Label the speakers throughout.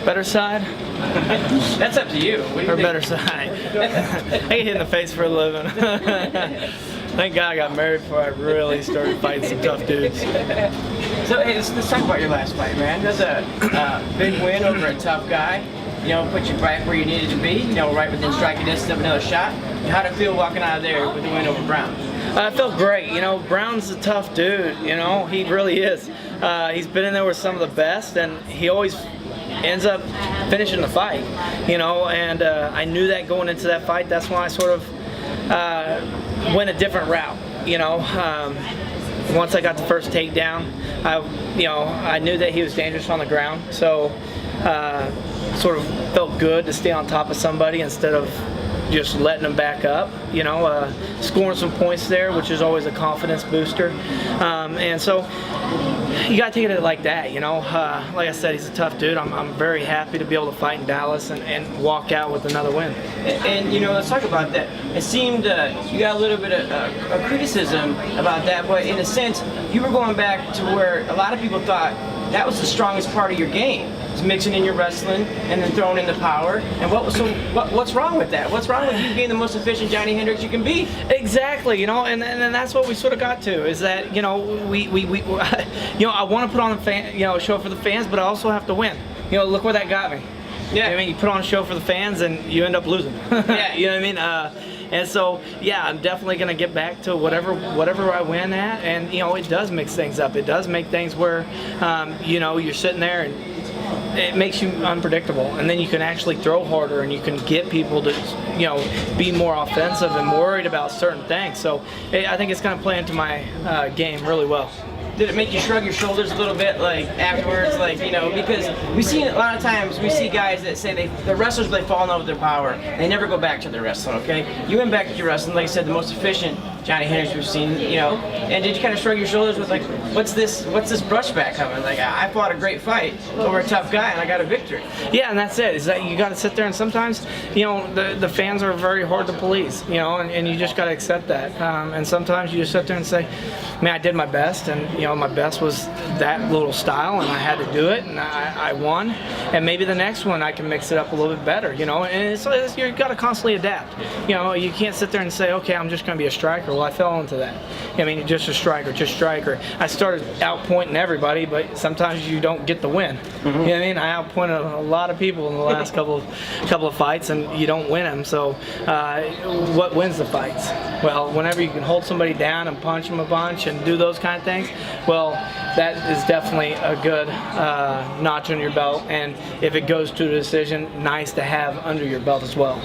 Speaker 1: Better side?
Speaker 2: That's up to you. What do you
Speaker 1: Or
Speaker 2: think?
Speaker 1: better side? I get hit in the face for a living. Thank God I got married before I really started fighting some tough dudes.
Speaker 2: So hey, let's talk about your last fight, man. That's a big win over a tough guy. You know, put you right where you needed to be. You know, right within striking distance of another shot. How'd it feel walking out of there with the win over Brown?
Speaker 1: I felt great. You know, Brown's a tough dude. You know, he really is. He's been in there with some of the best, and he always ends up finishing the fight. You know, and I knew that going into that fight. That's why I sort of went a different route. You know, once I got the first takedown, I knew that he was dangerous on the ground. So, sort of felt good to stay on top of somebody instead of just letting them back up, you know, scoring some points there, which is always a confidence booster. And so you got to take it like that, you know. Like I said, he's a tough dude. I'm very happy to be able to fight in Dallas and walk out with another win.
Speaker 2: And you know, let's talk about that. It seemed you got a little bit of criticism about that, but in a sense, you were going back to where a lot of people thought that was the strongest part of your game. It's mixing in your wrestling and then throwing in the power. And what's wrong with that? What's wrong with you being the most efficient Johny Hendricks you can be?
Speaker 1: Exactly, you know, and that's what we sort of got to, is that, you know, we you know, I want to put on a show for the fans, but I also have to win. You know, look where that got me. Yeah, I mean, you put on a show for the fans and you end up losing. Yeah, you know what I mean. And so, yeah, I'm definitely going to get back to whatever I win at, and you know, it does mix things up. It does make things where, you know, you're sitting there and it makes you unpredictable, and then you can actually throw harder, and you can get people to, you know, be more offensive and worried about certain things. So I think it's going to play into my game really well.
Speaker 2: Did it make you shrug your shoulders a little bit, like afterwards, like, you know, because we see a lot of times, we see guys that say the wrestlers, they fall in love with their power, they never go back to their wrestling, okay? You went back to your wrestling, like I said, the most efficient Johny Hendricks we've seen, you know, and did you kind of shrug your shoulders with like, what's this brushback coming? Like, I fought a great fight over a tough guy and I got a victory.
Speaker 1: Yeah, and that's it, is that you got to sit there, and sometimes, you know, the fans are very hard to police, you know, and you just got to accept that. And sometimes you just sit there and say, man, I did my best, and you know, my best was that little style, and I had to do it, and I won. And maybe the next one I can mix it up a little bit better, you know. And it's you got to constantly adapt. You know, you can't sit there and say, okay, I'm just going to be a striker. Well, I fell into that. I mean, just a striker. I started outpointing everybody, but sometimes you don't get the win. Mm-hmm. You know what I mean? I outpointed a lot of people in the last couple of fights, and you don't win them. So, what wins the fights? Well, whenever you can hold somebody down and punch them a bunch and do those kind of things, well, that is definitely a good notch on your belt. And if it goes to a decision, nice to have under your belt as well.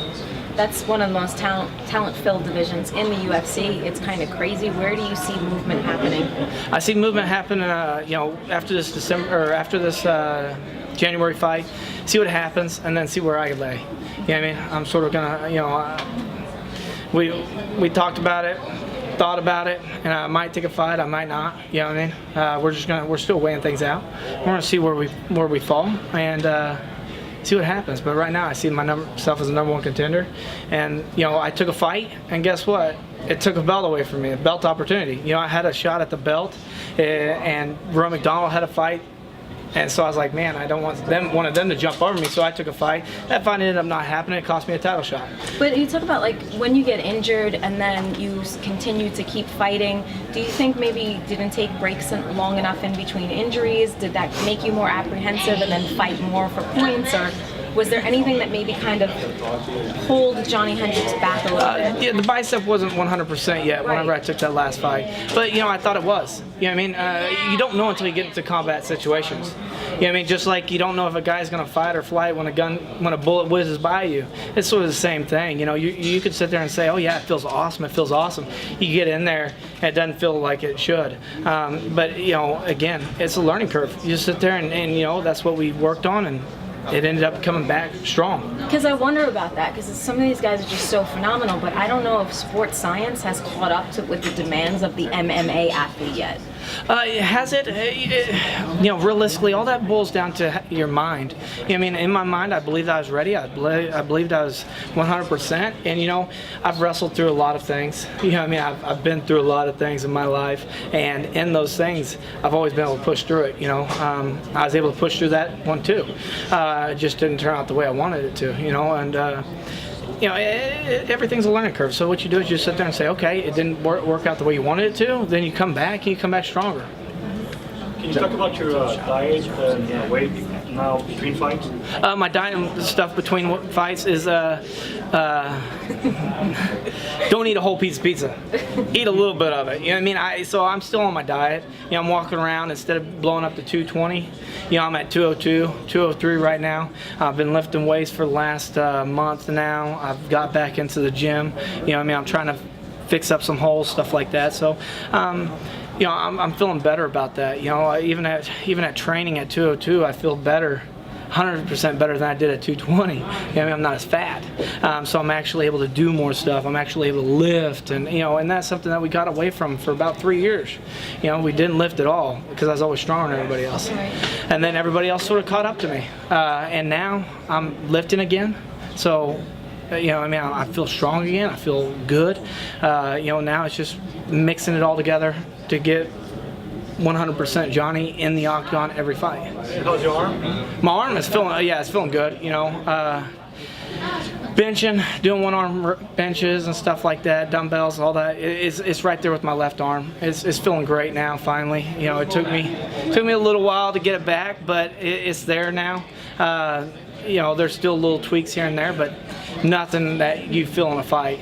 Speaker 3: That's one of the most talent-filled divisions in the UFC. It's kind of crazy. Where do you see movement happening? I
Speaker 1: see movement happen, you know, after this January fight. See what happens, and then see where I lay. You know what I mean? I'm sort of gonna, you know, we talked about it, thought about it, and I might take a fight, I might not. You know what I mean? We're still weighing things out. We're gonna see where we fall, and see what happens. But right now I see myself as a #1 contender, and you know, I took a fight, and guess what? It took a belt away from me, a belt opportunity. You know, I had a shot at the belt, and Roy McDonald had a fight, and so I was like, man, I don't want one of them to jump over me, so I took a fight. That fight ended up not happening. It cost me a title shot.
Speaker 3: But you talk about, like, when you get injured and then you continue to keep fighting, do you think maybe you didn't take breaks long enough in between injuries? Did that make you more apprehensive and then fight more for points? Or was there anything that maybe kind of pulled Johny Hendricks back a little bit?
Speaker 1: Yeah, the bicep wasn't 100% yet whenever I took that last fight. But, you know, I thought it was. You know what I mean? You don't know until you get into combat situations. You know what I mean? Just like you don't know if a guy's going to fight or flight when a bullet whizzes by you. It's sort of the same thing. You know, you could sit there and say, oh yeah, it feels awesome, it feels awesome. You get in there, and it doesn't feel like it should. But, you know, again, it's a learning curve. You just sit there and you know, that's what we worked on, and it ended up coming back strong.
Speaker 3: Because I wonder about that, because some of these guys are just so phenomenal, but I don't know if sports science has caught up with the demands of the MMA athlete yet.
Speaker 1: Has it? Realistically, all that boils down to your mind. I mean, in my mind, I believed I was ready. I believed I was 100%. And I've wrestled through a lot of things. I've been through a lot of things in my life, and in those things, I've always been able to push through it. I was able to push through that one too. It just didn't turn out the way I wanted it to. Everything's a learning curve. So what you do is you sit there and say, okay, it didn't work out the way you wanted it to. Then you come back and you come back stronger.
Speaker 4: Can you talk about your diet and weight now between fights?
Speaker 1: My diet and stuff between fights is don't eat a whole piece of pizza. Eat a little bit of it. So I'm still on my diet. I'm walking around instead of blowing up to 220. I'm at 202, 203 right now. I've been lifting weights for the last month now. I've got back into the gym. I'm trying to fix up some holes, stuff like that. So. I'm feeling better about that. Even at training at 202, I feel better, 100% better than I did at 220. I'm not as fat, so I'm actually able to do more stuff. I'm actually able to lift, and and that's something that we got away from for about 3 years. We didn't lift at all because I was always stronger than everybody else, and then everybody else sort of caught up to me, and now I'm lifting again. So. I feel strong again. I feel good. Now it's just mixing it all together to get 100% Johnny in the octagon every fight.
Speaker 4: How's your arm?
Speaker 1: My arm is it's feeling good. Benching, doing one-arm benches and stuff like that, dumbbells, all that. It's right there with my left arm. It's feeling great now. Finally, it took me a little while to get it back, but it's there now. There's still little tweaks here and there, but nothing that you feel in a fight.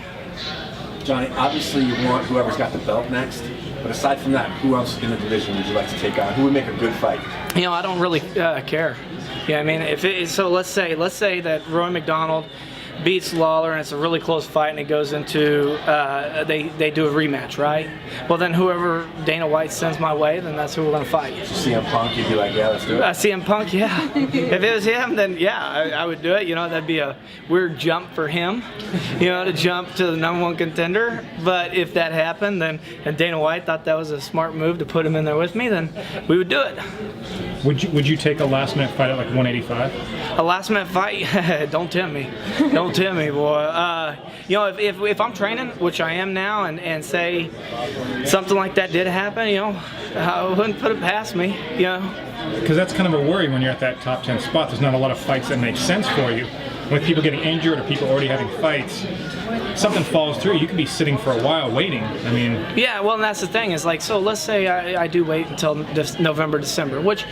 Speaker 5: Johnny, obviously you want whoever's got the belt next, but aside from that, who else in the division would you like to take on? Who would make a good fight?
Speaker 1: I don't really care. So let's say that Roy McDonald beats Lawler and it's a really close fight and it goes into they do a rematch, right? Well, then whoever Dana White sends my way, then that's who we're gonna fight.
Speaker 5: CM Punk, you'd be like, yeah, let's do it.
Speaker 1: CM Punk, yeah. If it was him, then yeah, I would do it. That'd be a weird jump for him, to jump to the #1 contender. But if that happened, then and Dana White thought that was a smart move to put him in there with me, then we would do it.
Speaker 4: Would you take a last minute fight at like 185?
Speaker 1: A last minute fight? Don't tempt me. Don't tempt me, boy. If I'm training, which I am now, and say something like that did happen, I wouldn't put it past me,
Speaker 4: Because that's kind of a worry when you're at that top 10 spot. There's not a lot of fights that make sense for you. With people getting injured or people already having fights, something falls through, you could be sitting for a while waiting.
Speaker 1: Yeah, well, and that's the thing is so let's say I do wait until November, December, which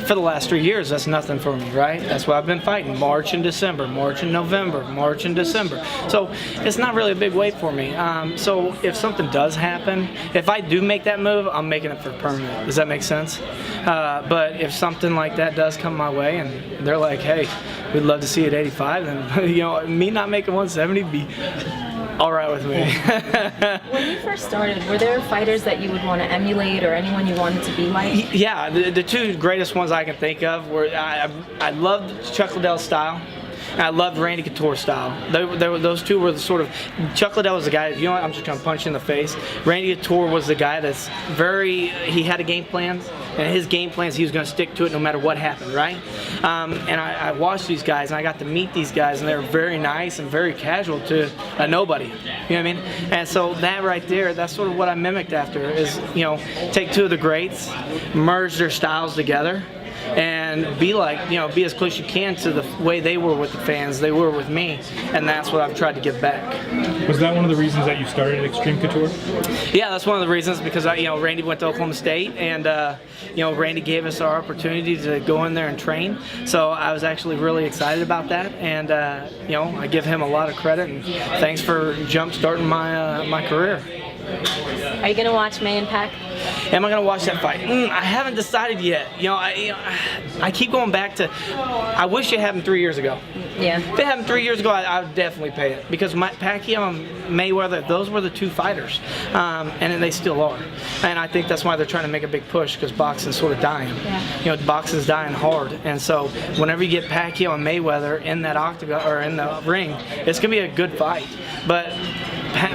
Speaker 1: for the last 3 years, that's nothing for me, right? That's why I've been fighting March and December, March and November, March and December. So it's not really a big wait for me. So if something does happen, if I do make that move, I'm making it for permanent. Does that make sense? But if something like that does come my way and they're like, hey, we'd love to see you at 85, then me not making 170 would be all right with me.
Speaker 3: When you first started, were there fighters that you would want to emulate or anyone you wanted to be like?
Speaker 1: Yeah, the two greatest ones I can think of were I loved Chuck Liddell's style. And I loved Randy Couture's style. Those two were the sort of, Chuck Liddell was the guy, I'm just going to punch you in the face. Randy Couture was the guy that's he had a game plan, and his game plans, he was going to stick to it no matter what happened, right? And I watched these guys, and I got to meet these guys, and they were very nice and very casual to a nobody. You know what I mean? And so that right there, that's sort of what I mimicked after is, take two of the greats, merge their styles together, and be like, be as close as you can to the way they were with the fans, they were with me, and that's what I've tried to give back.
Speaker 4: Was that one of the reasons that you started Extreme Couture?
Speaker 1: Yeah, that's one of the reasons because Randy went to Oklahoma State, and Randy gave us our opportunity to go in there and train. So I was actually really excited about that, and I give him a lot of credit, and thanks for jump starting my career.
Speaker 3: Are you gonna watch May and Pac?
Speaker 1: Am I going to watch that fight? I haven't decided yet. I keep going back to, I wish it happened 3 years ago.
Speaker 3: Yeah.
Speaker 1: If it happened 3 years ago, I would definitely pay it. Because Pacquiao and Mayweather, those were the two fighters. And they still are. And I think that's why they're trying to make a big push, because boxing's sort of dying. Yeah. Boxing's dying hard. And so whenever you get Pacquiao and Mayweather in that octagon, or in the ring, it's going to be a good fight. But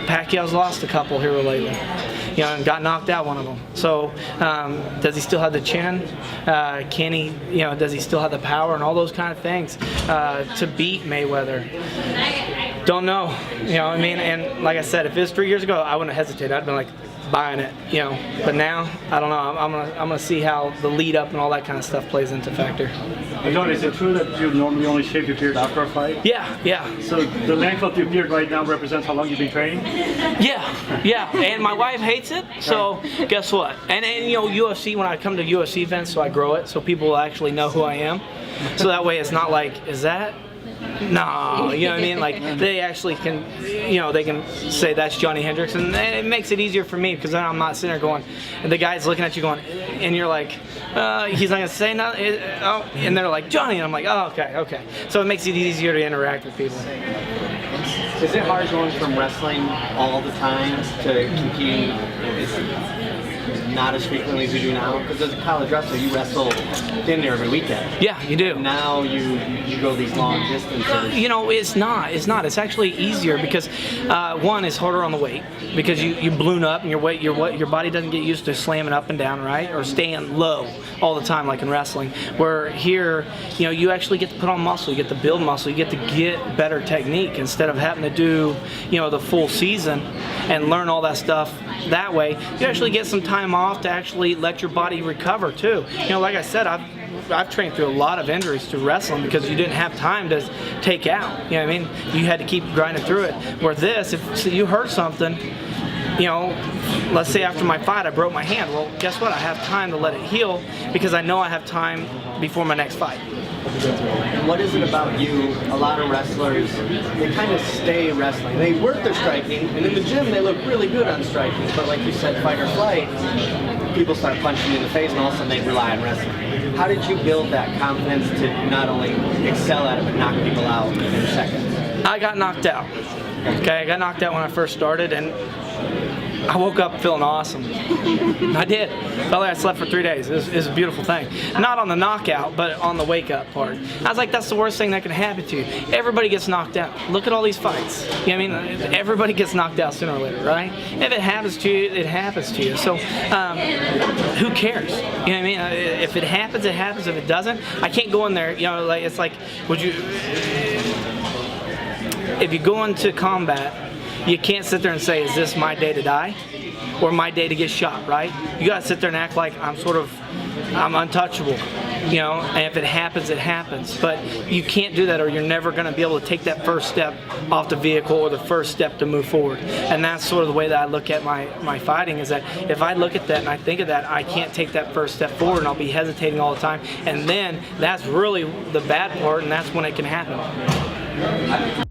Speaker 1: Pacquiao's lost a couple here lately. and got knocked out one of them. So does he still have the chin? Can he, does he still have the power and all those kind of things to beat Mayweather? Don't know. I mean, and like I said, if it was 3 years ago, I wouldn't have hesitated. I'd been like buying it, But now, I don't know. I'm gonna see how the lead up and all that kind of stuff plays into factor.
Speaker 6: John, is it true that you normally only shave your beard after a fight?
Speaker 1: Yeah.
Speaker 6: So the length of your beard right now represents how long you've been training?
Speaker 1: Yeah. And my wife hates it, so guess what? And UFC, when I come to UFC events, so I grow it, so people will actually know who I am. So that way it's not like, is that? No, you know what I mean? Like, they actually can, they can say that's Johny Hendricks, and it makes it easier for me because then I'm not sitting there going, and the guy's looking at you going, and you're like, he's not gonna say nothing, and they're like, Johnny, and I'm like, oh, okay. So it makes it easier to interact with people.
Speaker 7: Is it hard going from wrestling all the time to competing not as frequently as you do now? Because as a college wrestler, you wrestle in there every weekend.
Speaker 1: Yeah, you do.
Speaker 7: Now you go these long distances.
Speaker 1: It's not. It's actually easier because one, it's harder on the weight because you balloon up and your body doesn't get used to slamming up and down, right, or staying low all the time like in wrestling. Where here, you actually get to put on muscle, you get to build muscle, you get to get better technique instead of having to do the full season and learn all that stuff that way. You actually get some time off to actually let your body recover too. Like I said, I've trained through a lot of injuries through wrestling because you didn't have time to take out. You know what I mean? You had to keep grinding through it. Where this, if you hurt something, let's say after my fight I broke my hand. Well, guess what? I have time to let it heal because I know I have time before my next fight.
Speaker 7: What is it about you? A lot of wrestlers, they kind of stay wrestling. They work their striking, and in the gym they look really good on striking. But like you said, fight or flight, people start punching you in the face, and all of a sudden they rely on wrestling. How did you build that confidence to not only excel at it, but knock people out in seconds?
Speaker 1: I got knocked out. Okay, I got knocked out when I first started, and I woke up feeling awesome. I did. Felt like I slept for 3 days. It was a beautiful thing. Not on the knockout, but on the wake-up part. I was like, that's the worst thing that can happen to you. Everybody gets knocked out. Look at all these fights. Everybody gets knocked out sooner or later, right? If it happens to you, it happens to you. So, who cares? You know what I mean? If it happens, it happens. If it doesn't, I can't go in there. It's like, if you go into combat, you can't sit there and say, is this my day to die or my day to get shot, right? You gotta sit there and act like I'm untouchable, and if it happens, it happens. But you can't do that or you're never gonna be able to take that first step off the vehicle or the first step to move forward. And that's sort of the way that I look at my fighting, is that if I look at that and I think of that, I can't take that first step forward and I'll be hesitating all the time. And then that's really the bad part, and that's when it can happen.